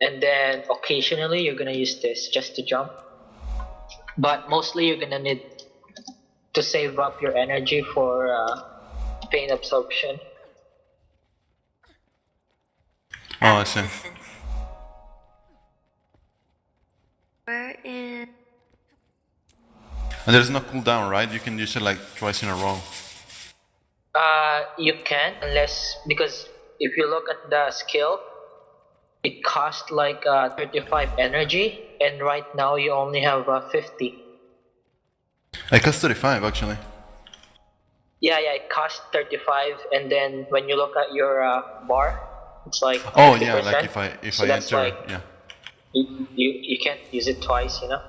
and then occasionally you're gonna use this just to jump. But mostly you're gonna need to save up your energy for pain absorption. Oh, I see. Where is... And there's no cooldown, right? You can use it like twice in a row. You can, unless, because if you look at the skill, it costs like 35 energy, and right now you only have 50. It costs 35 actually. Yeah, it costs 35, and then when you look at your bar, it's like 50%. Oh yeah, like if So I that's enter, like, yeah. you can't use it twice, you know?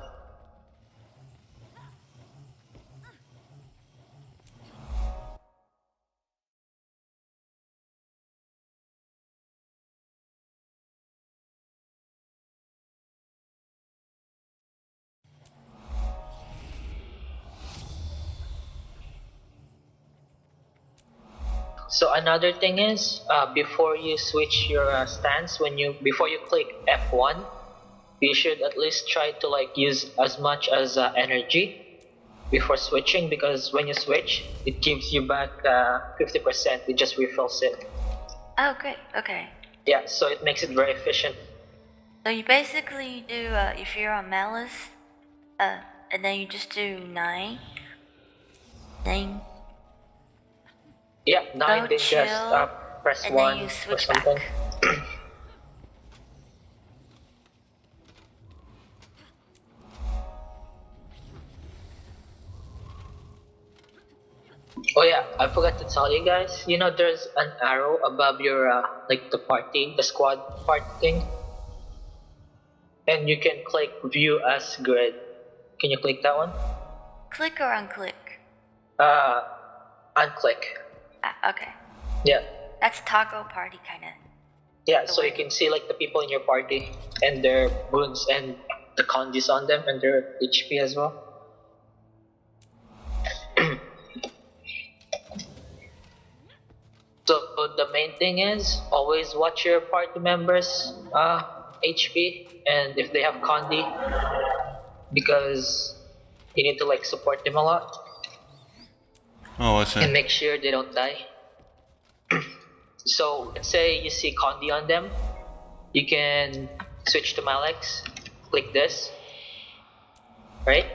So another thing is, before you switch your stance, before you click F1, you should at least try to like use as much as energy before switching, because when you switch, it gives you back 50%. It just refills it. Oh, great. Okay. Yeah, so it makes it very efficient. So you basically do, if you're on Malice, and then you just do 9. Then Yeah, 9, go then chill, just press and 1 then you or switch something. back. Oh yeah, I forgot to tell you guys. You know, there's an arrow above your like the squad party thing, and you can click View as Grid. Can you click that one? Click or unclick? Unclick. Okay. Yeah. That's toggle party kinda. Yeah, so you can see like the people in your party and their boons and the condies on them and their HP as well. So the main thing is always watch your party members' HP, and if they have condi, because you need to like support them a lot. Oh, I see. And make sure they don't die. So let's say you see condi on them, you can switch to Malex, click this, right?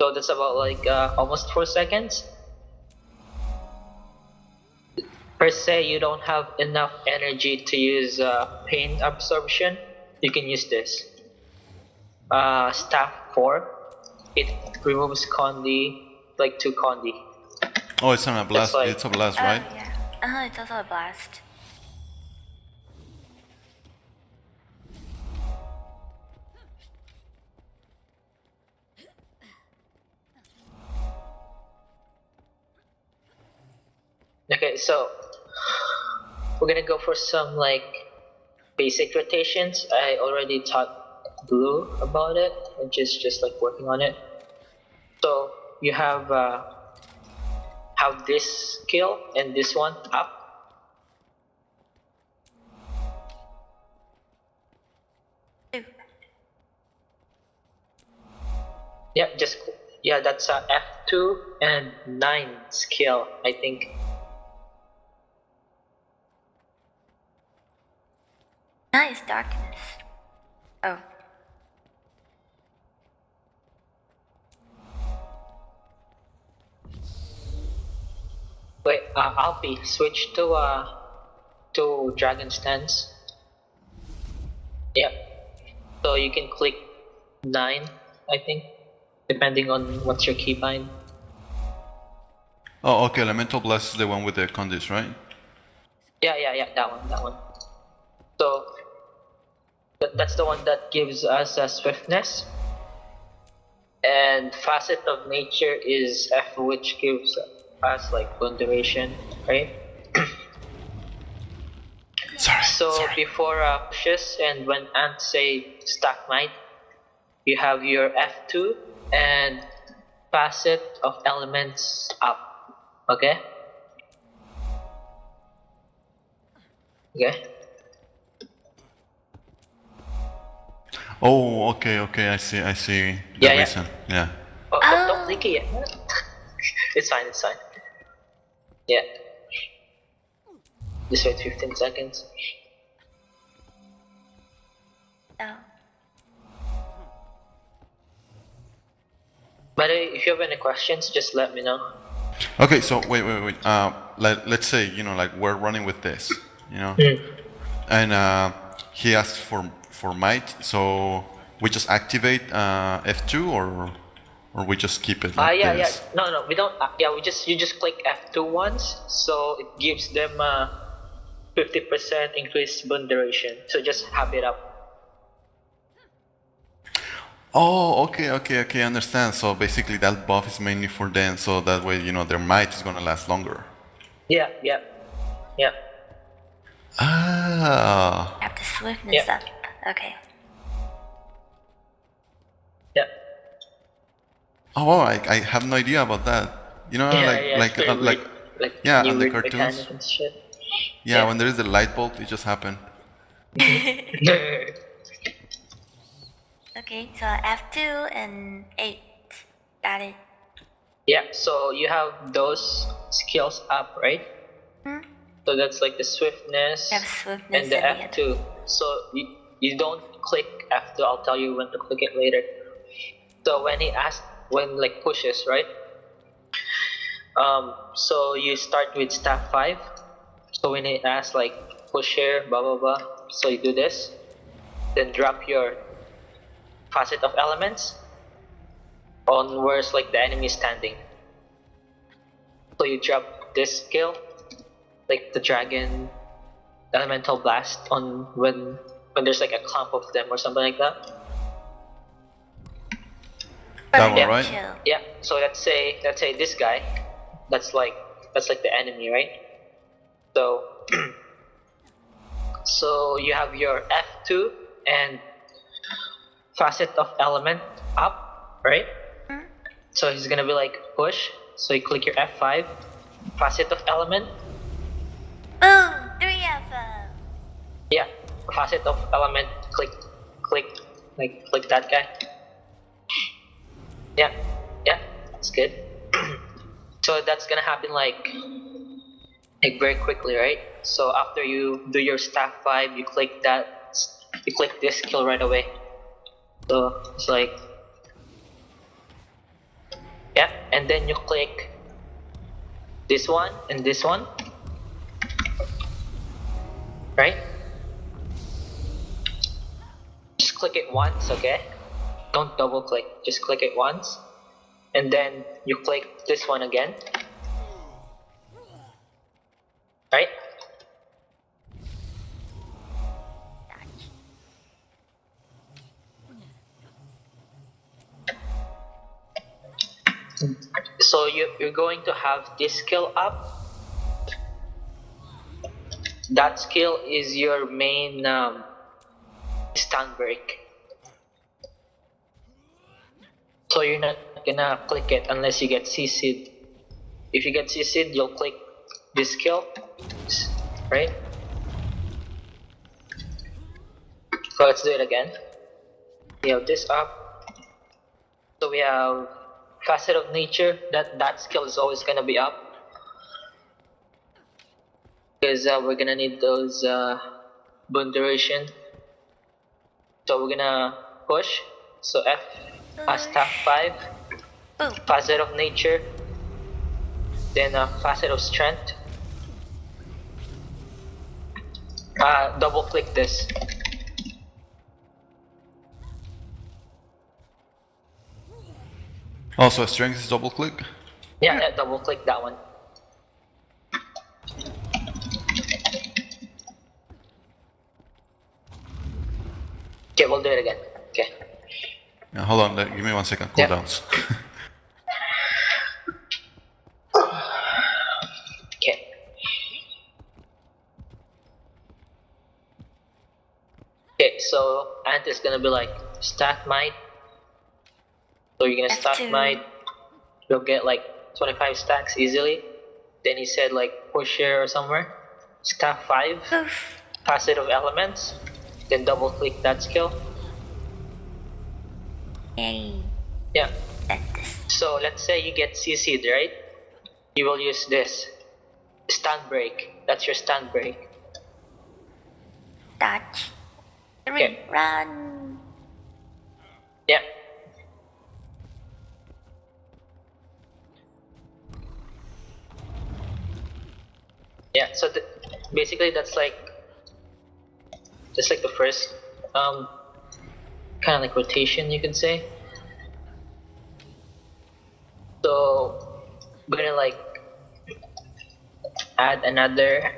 So that's about like almost 4 seconds. Per se, you don't have enough energy to use pain absorption, you can use this. Staff 4, it removes condi, like 2 condi. Oh, it's on a blast. Like, it's a blast, right? Yeah. It's also a blast. Okay, so we're gonna go for some like basic rotations. I already taught Blue about it, and just like working on it. So you have this skill and this one up. Yeah, that's F2 and 9 skill, I think. Nice darkness. Oh. Wait, Alpi, switch to Dragon Stance. Yeah. So you can click 9, I think, depending on what's your keybind. Oh, okay. Elemental blast is the one with the condis, right? Yeah, that one. So that's the one that gives us swiftness. And Facet of Nature is F, which gives us like boon duration, right? Sorry. Before pushes and when ants say stack might, you have your F2 and Facet of Elements up. Okay? Okay. Oh, okay, okay. I see. I see the Yeah, yeah. reason. Yeah. Oh, don't Oh. click it yet. It's fine, it's fine. Yeah. Just wait 15 seconds. Oh. Oh. By the way, if you have any questions, just let me know. Okay, so wait. Let's say like we're running with this, and he asks for might, so we just activate F2 or we just keep it like Yeah. this. No, we don't. Yeah, you just click F2 once, so it gives them 50% increased burn duration. So just have it up. Oh, okay, understand. So basically that buff is mainly for them, so that way their might is gonna last longer. Yeah. Ah. Have the swiftness Yeah. up. Okay. Yeah. Oh, wow, I have no idea about that. Yeah, it's pretty weird. Like yeah, new on the weird cartoons. mechanic and shit. Yeah, when there is the light bulb, it just happened. Okay, so F2 and 8. Got it. Yeah, so you have those skills up, right? So that's like the swiftness You have swiftness and the and the F2. So you don't click F2, I'll tell you when to click it later. So when like pushes, right? So you start with staff 5. So when it asks like push here, blah blah blah, so you do this, then drop your facet of elements on where's like the enemy is standing. So you drop this skill, like the dragon elemental blast, on when there's like a clump of them or something like that. That one, Yeah. right? Chill. Yeah. So let's say this guy, that's like the enemy, right? So so you have your F2 and facet of element up, right? So he's gonna be like push. So you click your F5, facet of element. Boom! 3 of them. Yeah, facet of element. Click that guy. Yeah, that's good. So that's gonna happen like very quickly, right? So after you do your staff 5, you click this skill right away. So it's like, yeah, and then you click this one and this one, right? Just click it once, okay? Don't double click, just click it once, and then you click this one again, right? So you're going to have this skill up. That skill is your main stun break. So you're not gonna click it unless you get CC'd. If you get CC'd, you'll click this skill, right? So let's do it again. We have this up. So we have facet of nature. That skill is always gonna be up because we're gonna need those burn duration. So we're gonna push. So staff 5, Boom. facet of nature, then facet of strength. Double click this. Also, strength is double click. Yeah, double click that one. Okay, we'll do it again. Okay. Yeah, hold on, give me 1 second. Cooldowns. Okay. Okay, so Ant is gonna be like stack might. So you're gonna stack F2. might. You'll get like 25 stacks easily. Then he said like push here or somewhere. Stack 5, Poof. facet of elements. Then double click that skill. Yay. Yeah. Like this. So let's say you get CC'd, right? You will use this. Stand break. That's your stand break. Dodge. 3, Okay. run. Yeah. Yeah, so basically that's like just like the first kind of like rotation, you could say. So we're gonna like add another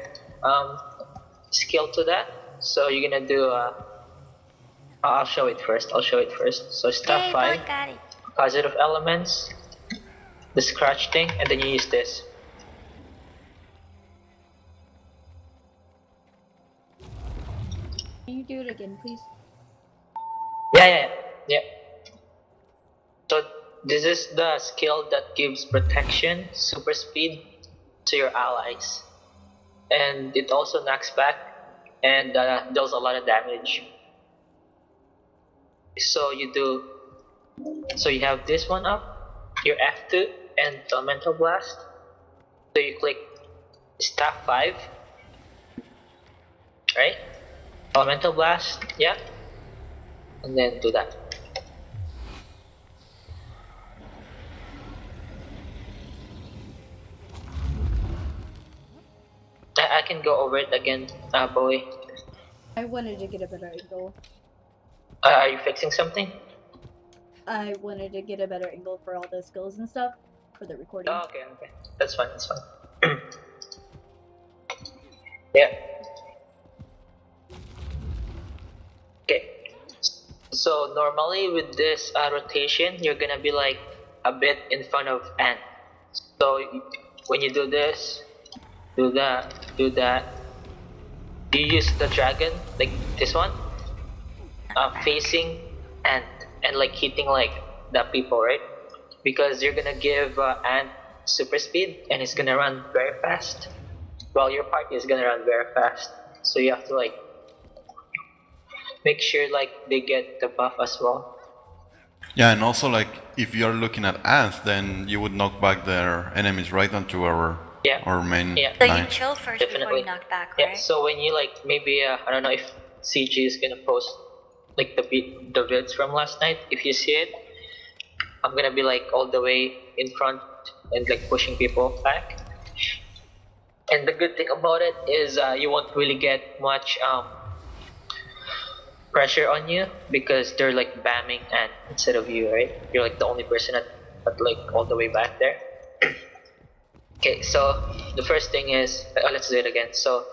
skill to that. So you're gonna do I'll show it first. So step Yay, 5, boy, got it. positive elements, the scratch thing, and then you use this. Can you do it again, please? Yeah. So this is the skill that gives protection, super speed to your allies, and it also knocks back and deals a lot of damage. So you have this one up, your F2 and Elemental Blast. So you click Staff 5, right? Elemental Blast, yeah, and then do that. I can go over it again, Bowie. I wanted to get a better angle. Are you fixing something? I wanted to get a better angle for all the skills and stuff for the recording. Oh, okay. That's fine. Yeah. Okay. So normally with this rotation, you're gonna be like a bit in front of Ant. So when you do this, do that. You use the dragon, like this one, facing Ant and like hitting like the people, right? Because you're gonna give Ant super speed and he's gonna run very fast, while your party is gonna run very fast. So you have to like make sure like they get the buff as well. Yeah, and also like if you're looking at ants, then you would knock back their enemies right onto our main So you line. chill first before you knock back, Yeah. right? So when you like maybe I don't know if CG is gonna post like the vids from last night. If you see it, I'm gonna be like all the way in front and like pushing people back. And the good thing about it is you won't really get much pressure on you because they're like bamming and instead of you, right? You're like the only person at like all the way back there. Okay, so the first thing is let's do it again. So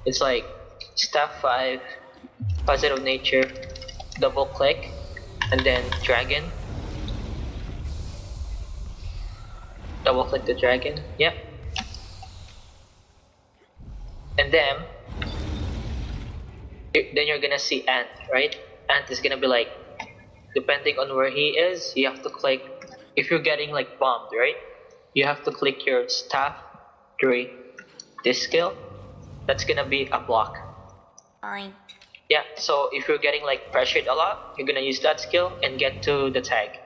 it's like staff 5, positive nature, double click, and then dragon. Double click the dragon. Yep. And then you're gonna see Ant, right? Ant is gonna be like, depending on where he is, you have to click. If you're getting like bombed, right? You have to click your staff 3, this skill. That's gonna be a block. Fine. Yeah, so if you're getting like pressured a lot, you're gonna use that skill and get to the tag.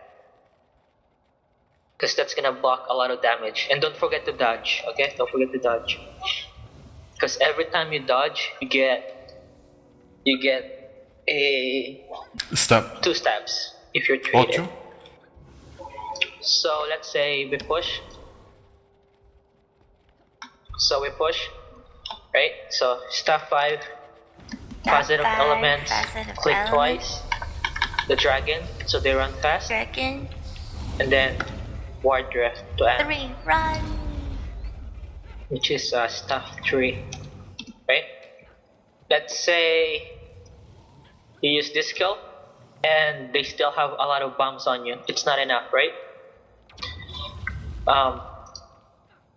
Because that's gonna block a lot of damage. And don't forget to dodge, okay? Don't forget to dodge. Because every time you dodge, you get a Step 2 stabs if you're traded. Ocho. So let's say we push. So we push, right? So staff 5, positive elements, click twice. The dragon, so they run fast. Dragon. And then ward drift to Ant, 3, run. which is staff 3, right? Let's say you use this skill and they still have a lot of bombs on you. It's not enough, right?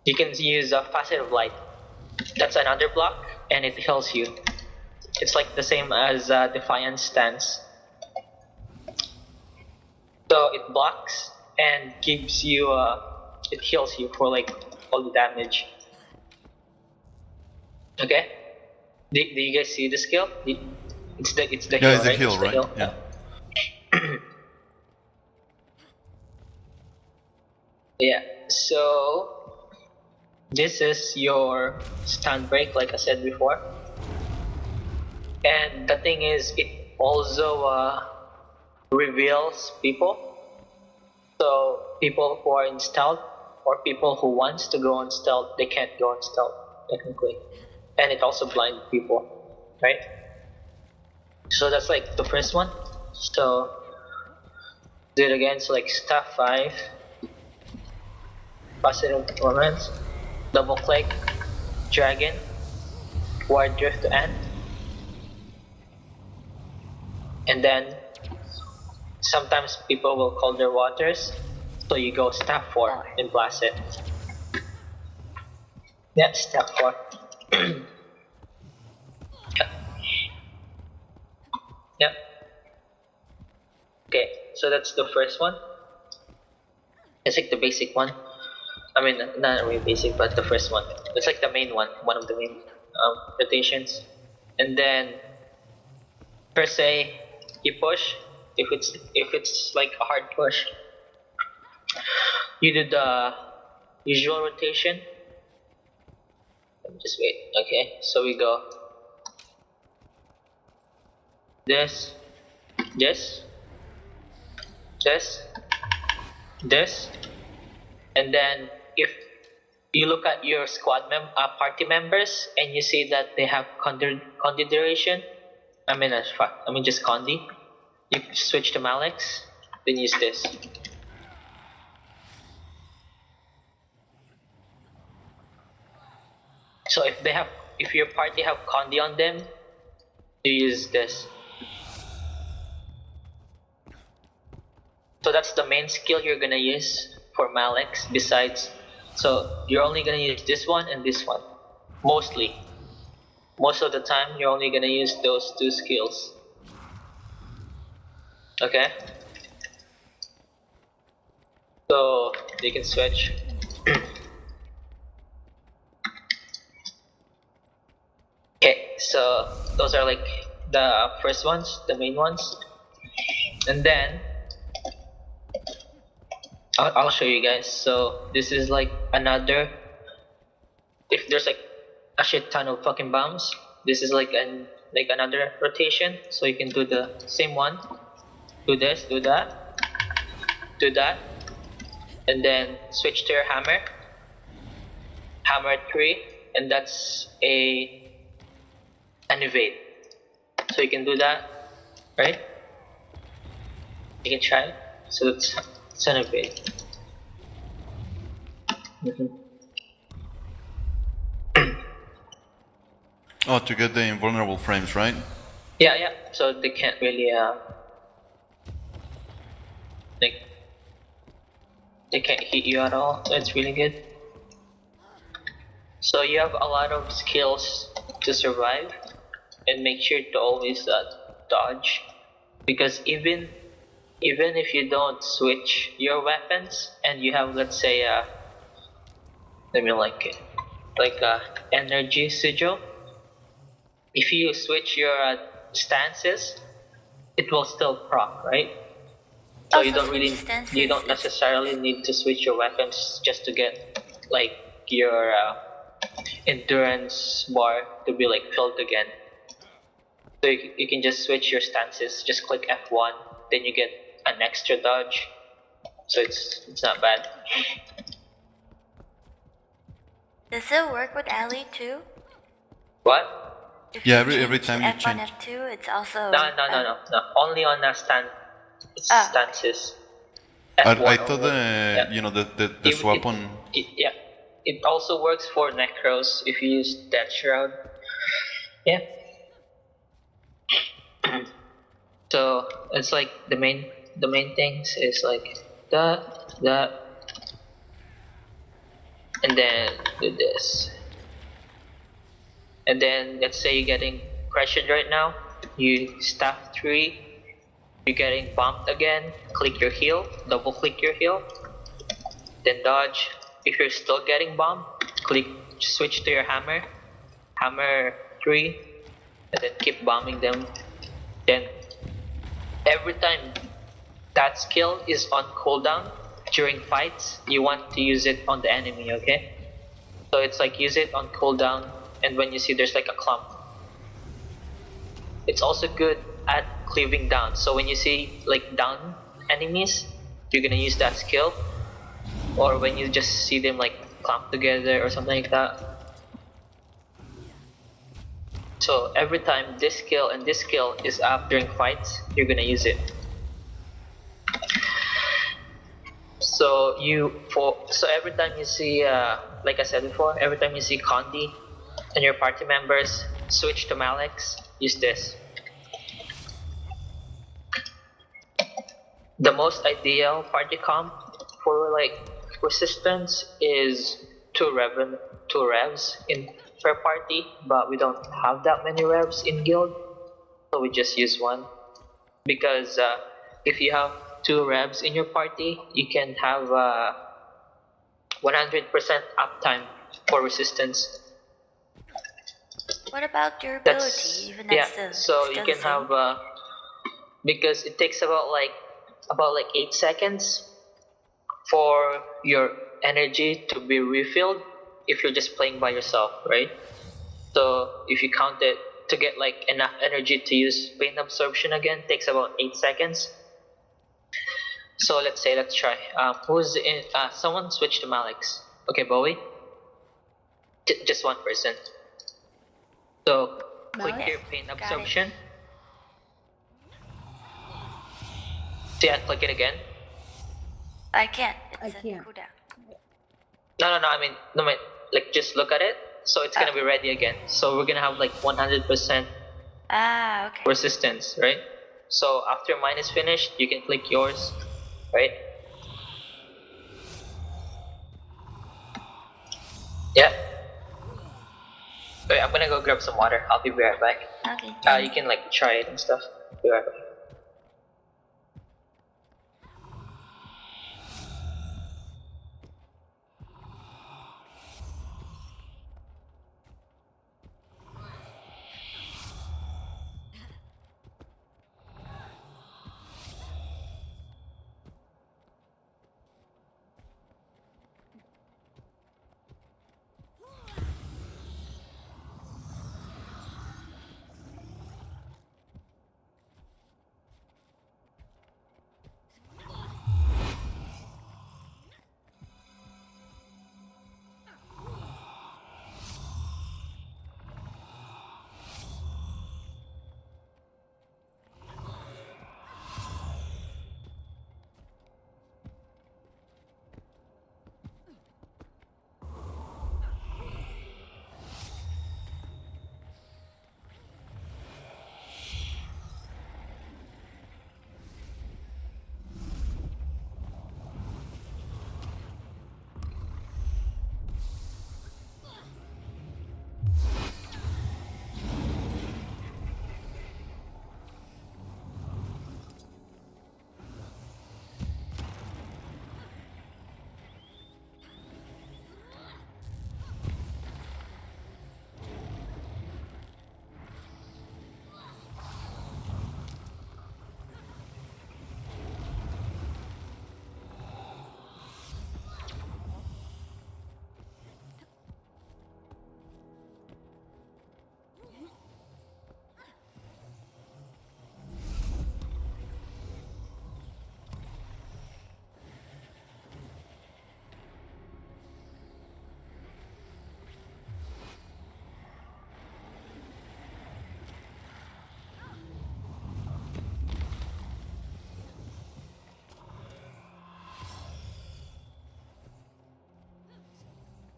You can use a positive light. That's another block and it heals you. It's like the same as Defiance stance. So it blocks and gives you it heals you for like all the damage. Okay? Do you guys see the skill? It's the Yeah, heal, it's the right? heal, It's the right? heal. Yeah. Yeah, so this is your stun break, like I said before. And the thing is, it also reveals people. So people who are in stealth or people who wants to go on stealth, they can't go on stealth technically. And it also blinds people, right? So that's like the first one. So do it again. So like staff 5, positive performance, double click, dragon, ward drift to end, and then sometimes people will call their waters. So you go staff 4 and blast it. Yeah, staff 4. Yep. Okay, so that's the first one. It's like the basic one. I mean, not really basic, but the first one. It's like the main one of the main rotations. And then per se, you push. If it's like a hard push, you do the usual rotation. Let me just wait. Okay, so we go this, this, this, this, and then if you look at your party members and you see that they have condi duration, I mean just condi, you switch to Malix, then use this. So if your party have condi on them, you use this. So that's the main skill you're gonna use for Malix. Besides, so you're only gonna use this one and this one, mostly. Most of the time, you're only gonna use those two skills. Okay. So you can switch. Okay, so those are like the first ones, the main ones, and then I'll show you guys. So this is like another. If there's like a shit ton of fucking bombs, this is like another rotation. So you can do the same one. Do this, do that, do that, and then switch to your hammer. Hammer 3, and that's an evade. So you can do that, right? You can try it. So it's an evade. Oh, to get the invulnerable frames, right? Yeah, yeah. So they can't really they can't hit you at all. So it's really good. So you have a lot of skills to survive, and make sure to always dodge, because even if you don't switch your weapons and you have, let's say, let me energy sigil. If you switch your stances, it will still proc, right? So you don't necessarily need to switch your weapons just to get like your endurance bar to be like filled again. So you can just switch your stances. Just click F1, then you get an extra dodge. So it's not bad. Does it work with Ali too? What? If Yeah, you every change time you F1, change. F2, it's also. No. Only on stances. I F1 thought only. Yeah. the swap on. Yeah. It also works for Necros if you use Death Shroud. Yeah. So it's like the main things is like that, and then do this. And then let's say you're getting pressured right now, you staff 3, you're getting bumped again, click your heal, double click your heal, then dodge. If you're still getting bombed, switch to your hammer, hammer 3, and then keep bombing them. Then every time that skill is on cooldown, during fights, you want to use it on the enemy, okay? So it's like use it on cooldown, and when you see there's like a clump. It's also good at cleaving down. So when you see like down enemies, you're gonna use that skill. Or when you just see them like clump together or something like that. So every time this skill and this skill is up during fights, you're gonna use it. So every time you see, like I said before, every time you see Condi and your party members switch to Malix, use this. The most ideal party comp for like resistance is two revs in per party, but we don't have that many revs in guild, so we just use one. Because if you have two revs in your party, you can have 100% uptime for resistance. What about durability? Even that's Yeah. the So still you the can same. have because it takes about 8 seconds for your energy to be refilled if you're just playing by yourself, right? So if you count it to get like enough energy to use pain absorption again, takes about 8 seconds. So let's try. Who's in? Someone switch to Malix. Okay, Bowie. Just one person. So click Malix? your pain Got it. absorption. So yeah, click it again. I can't. I It's a can't. cooldown. No. I mean, like just look at it. So it's gonna be ready again. So we're gonna have like 100% Ah, okay. resistance, right? So after mine is finished, you can click yours, right? Yeah. Wait, I'm gonna go grab some water. I'll be right back. Okay. You can like try it and stuff. Be right back.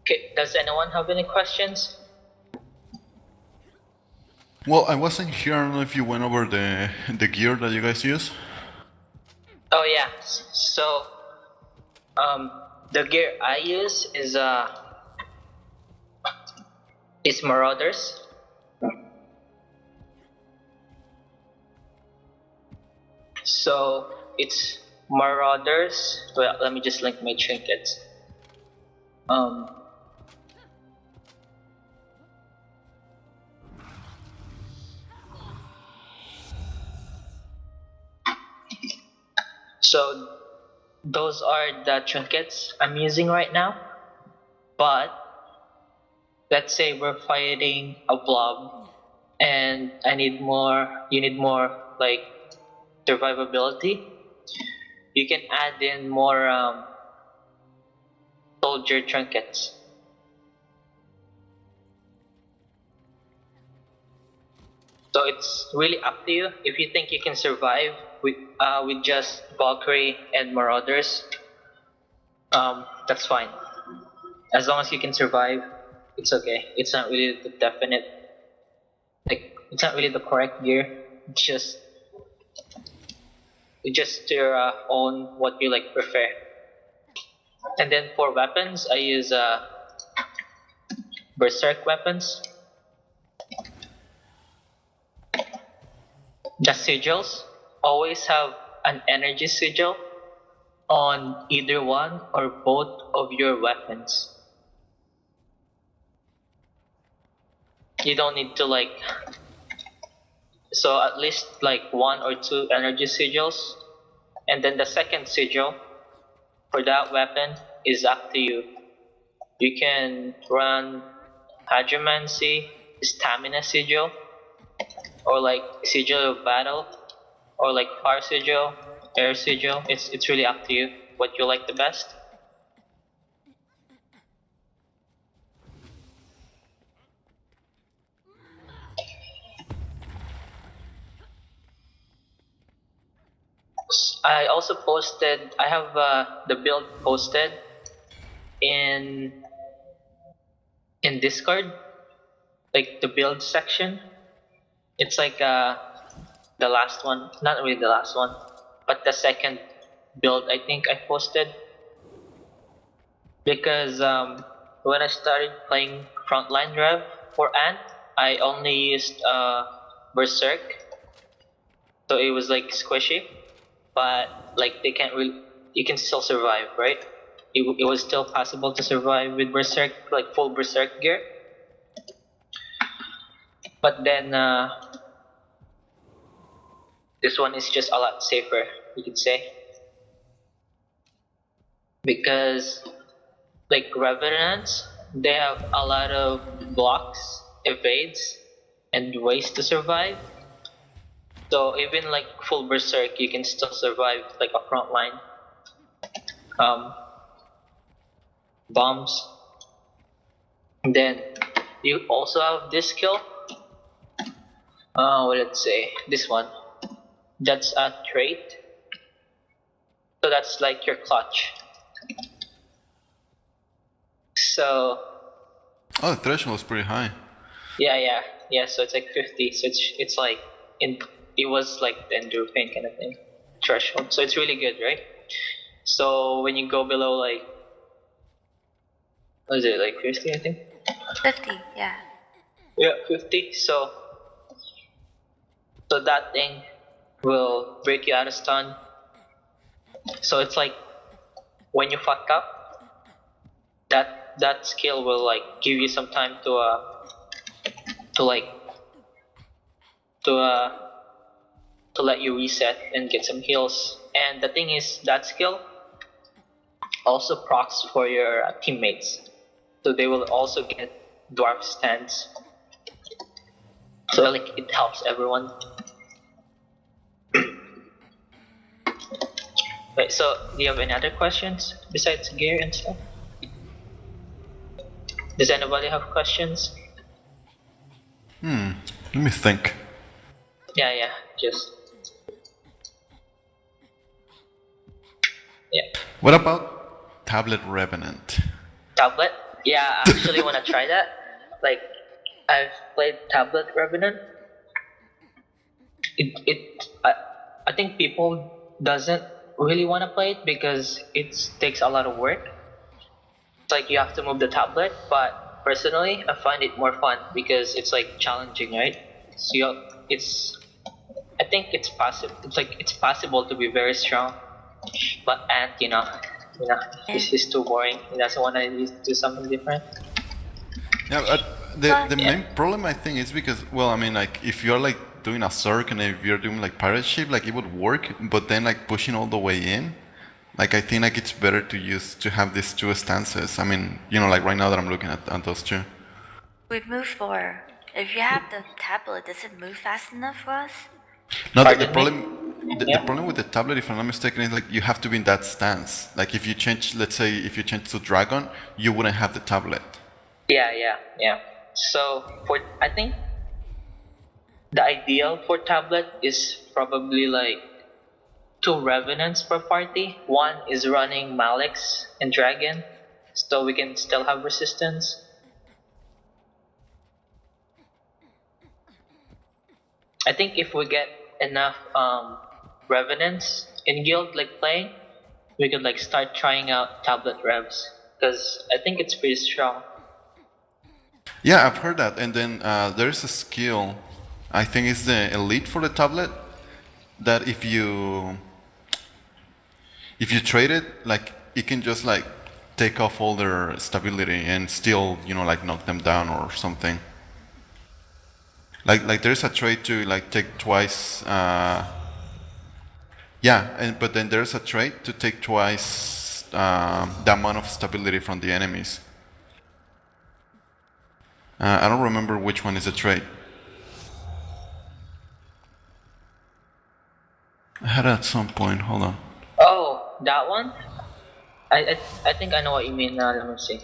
Okay, does anyone have any questions? Well, I wasn't here. I don't know if you went over the gear that you guys use. Oh yeah. So the gear I use is Marauders. So it's Marauders. Well, let me just link my trinkets. So those are the trinkets I'm using right now. But let's say we're fighting a blob and you need more like survivability. You can add in more soldier trinkets. So it's really up to you. If you think you can survive with just Valkyrie and Marauders, that's fine. As long as you can survive, it's okay. It's not really the definite, like it's not really the correct gear. It's just your own what you like prefer. And then for weapons, I use berserk weapons. The sigils always have an energy sigil on either one or both of your weapons. You don't need to like, so at least like 1 or 2 energy sigils, and then the second sigil for that weapon is up to you. You can run Hadromancy, Stamina sigil, or like sigil of battle, or like fire sigil, air sigil. It's really up to you what you like the best. I also posted. I have the build posted in Discord, like the build section. It's like the last one, not really the last one, but the second build I think I posted, because when I started playing Frontline Rev for Ant, I only used Berserk, so it was like squishy, but like they can't really, you can still survive, right? It was still possible to survive with Berserk, like full Berserk gear. But then this one is just a lot safer, you could say, because like Revenants, they have a lot of blocks, evades, and ways to survive. So even like full Berserk, you can still survive like a frontline. Bombs. And then you also have this skill. Let's say this one. That's a trait. So that's like your clutch. So. Oh, the threshold is pretty high. Yeah. So it's like 50. So it's like it was like the enduro pain kind of thing threshold. So it's really good, right? So when you go below like, what is it, like 50? I think. 50, yeah. Yeah, 50. So that thing will break you out of stun. So it's like when you fuck up, that skill will like give you some time to let you reset and get some heals. And the thing is, that skill also procs for your teammates, so they will also get dwarf stance. So like it helps everyone. Wait, so do you have any other questions besides gear and stuff? Does anybody have questions? Let me think. Yeah, just. Yeah. What about Tablet Revenant? Tablet? Yeah, I actually want to try that. Like, I've played Tablet Revenant. I think people doesn't really want to play it because it takes a lot of work. It's like you have to move the tablet, but personally, I find it more fun because it's like challenging, right? So I think it's possible. It's like it's possible to be very strong, but Ant, he's too boring. He doesn't want to do something different. Yeah, but the main problem I think is because, well, I mean, like if you're like doing a circ and if you're doing like pirate ship, like it would work, but then like pushing all the way in, Like I think like it's better to have these two stances. I mean, like right now that I'm looking at those two. We'd move for. If you have the tablet, does it move fast enough for us? No, the Pardon me? problem the Yeah. problem with the tablet, if I'm not mistaken, is like you have to be in that stance. Like if you change, let's say, if you change to dragon, you wouldn't have the tablet. Yeah. So I think the ideal for tablet is probably like 2 revenants per party. One is running Malix and Dragon, so we can still have resistance. I think if we get enough revenants in guild like playing, we could like start trying out tablet revs because I think it's pretty strong. Yeah, I've heard that. And then there's a skill, I think it's the elite for the tablet, that if you trade it, like it can just like take off all their stability and still, like knock them down or something. Like there's a trade to like take twice. But then there's a trade to take twice the amount of stability from the enemies. I don't remember which one is a trade. I had it at some point. Hold on. Oh, that one? I think I know what you mean. Let me see.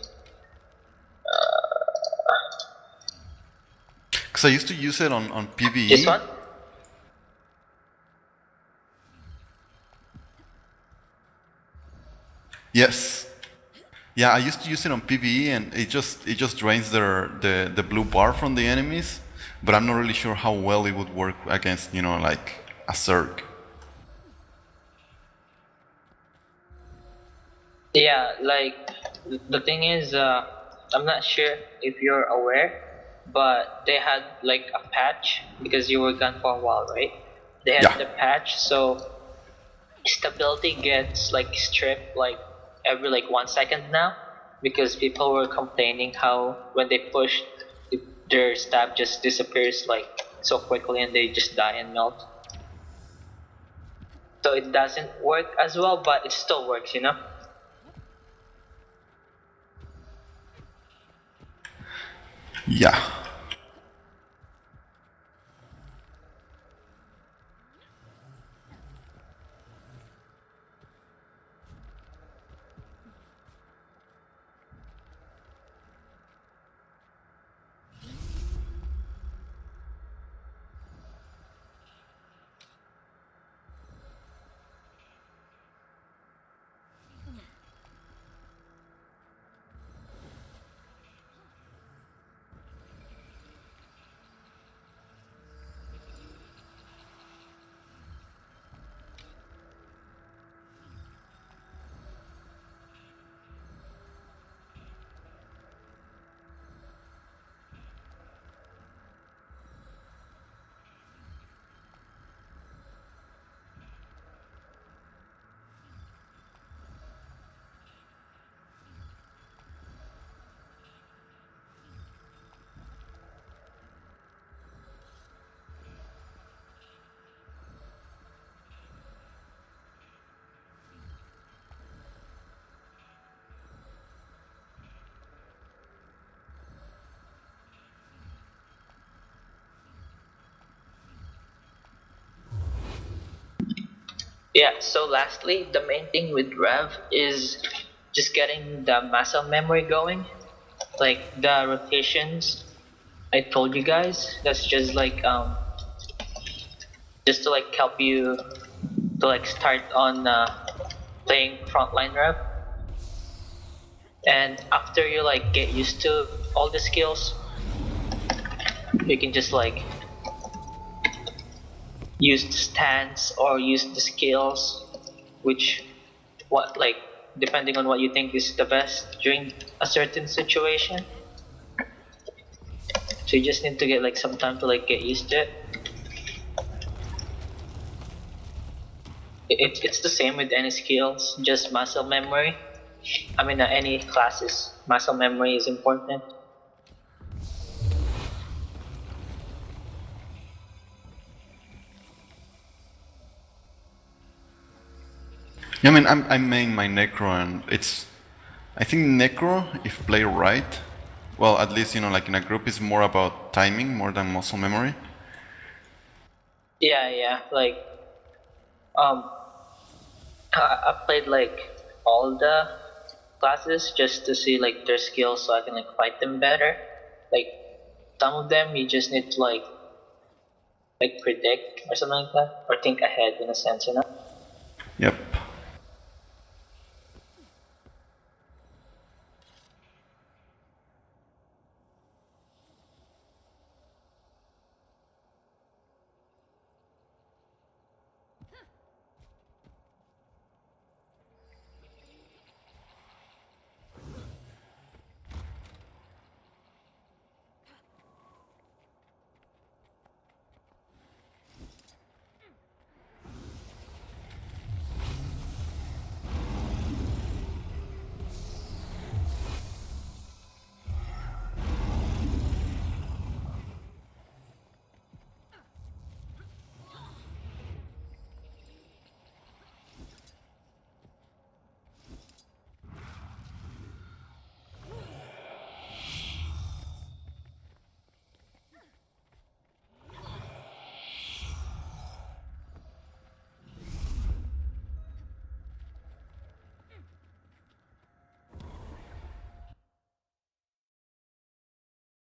Because I used to use it on PvE. This one? Yes. Yeah, I used to use it on PvE, and it just drains the blue bar from the enemies. But I'm not really sure how well it would work against like a Zerg. Yeah, like the thing is, I'm not sure if you're aware, but they had like a patch because you were gone for a while, right? They had Yeah. the patch, so stability gets like stripped like every like 1 second now because people were complaining how when they push, their stab just disappears like so quickly and they just die and melt. So it doesn't work as well, but it still works, you know? Yeah. Yeah, so lastly, the main thing with Rev is just getting the muscle memory going. Like the rotations I told you guys, that's just like just to like help you to like start on playing frontline Rev. And after you like get used to all the skills, you can just like use the stance or use the skills, which what like depending on what you think is the best during a certain situation. So you just need to get like some time to like get used to it. It's the same with any skills, just muscle memory. I mean, any classes, muscle memory is important. Yeah, I mean, I main my Necro, and it's, I think Necro, if played right, well, at least, you know, like in a group, is more about timing more than muscle memory. Yeah, like um, I played like all the classes just to see like their skills so I can like fight them better. Like some of them you just need to like predict or something like that, or think ahead in a sense, you know. Yep.